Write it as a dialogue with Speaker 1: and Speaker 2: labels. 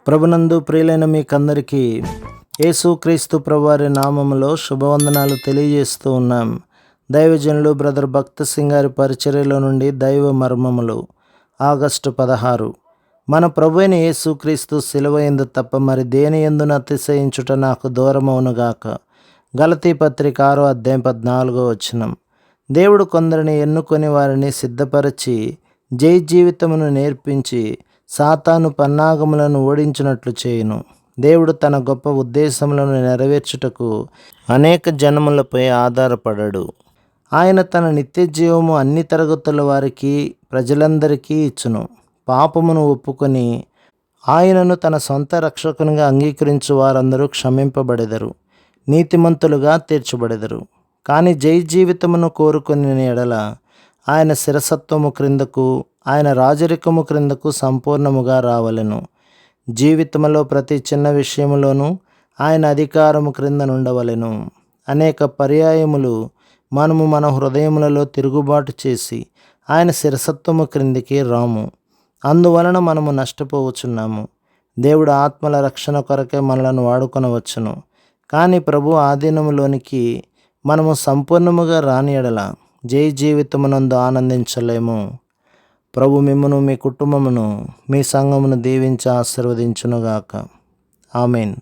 Speaker 1: ప్రభునందు ప్రియులైన మీకందరికీ యేసుక్రీస్తు ప్రభువారి నామములో శుభవందనాలు తెలియజేస్తూ ఉన్నాం. దైవజనులు బ్రదర్ భక్త సింగ్ గారి పరిచర్యలో నుండి దైవ మర్మములు ఆగస్టు 16. మన ప్రభువైన యేసుక్రీస్తు శిలువయందు తప్ప మరి దేని యందున అతిశయించుట నాకు దూరమవునుగాక. గలతీ పత్రిక 6:14. దేవుడు కొందరిని ఎన్నుకొని వారిని సిద్ధపరచి జై జీవితమును నేర్పించి సాతాను పన్నాగములను ఓడించినట్లు చేయును. దేవుడు తన గొప్ప ఉద్దేశములను నెరవేర్చుటకు అనేక జనములపై ఆధారపడడు. ఆయన తన నిత్య జీవము అన్ని తరగతుల వారికి ప్రజలందరికీ ఇచ్చును. పాపమును ఒప్పుకొని ఆయనను తన సొంత రక్షకునిగా అంగీకరించు వారందరూ క్షమింపబడెదరు, నీతిమంతులుగా తీర్చబడెదరు. కానీ జై జీవితమును కోరుకుని ఎడల ఆయన శిరసత్వము క్రిందకు, ఆయన రాజరికము క్రిందకు సంపూర్ణముగా రావలెను. జీవితంలో ప్రతి చిన్న విషయములోనూ ఆయన అధికారము క్రింద నుండవలెను. అనేక పర్యాయములు మనము మన హృదయములలో తిరుగుబాటు చేసి ఆయన శిరసత్వము క్రిందికి రాము. అందువలన మనము నష్టపోవచ్చున్నాము. దేవుడు ఆత్మల రక్షణ కొరకే మనలను వాడుకొనవచ్చును. కానీ ప్రభు ఆధీనములోనికి మనము సంపూర్ణముగా రాని ఎడల జై జీవితమునందు ఆనందించలేము. ప్రభు మిమ్మును, మీ కుటుంబమును, మీ సంఘమును దీవించి ఆశీర్వదించునుగాక. ఆమేన్.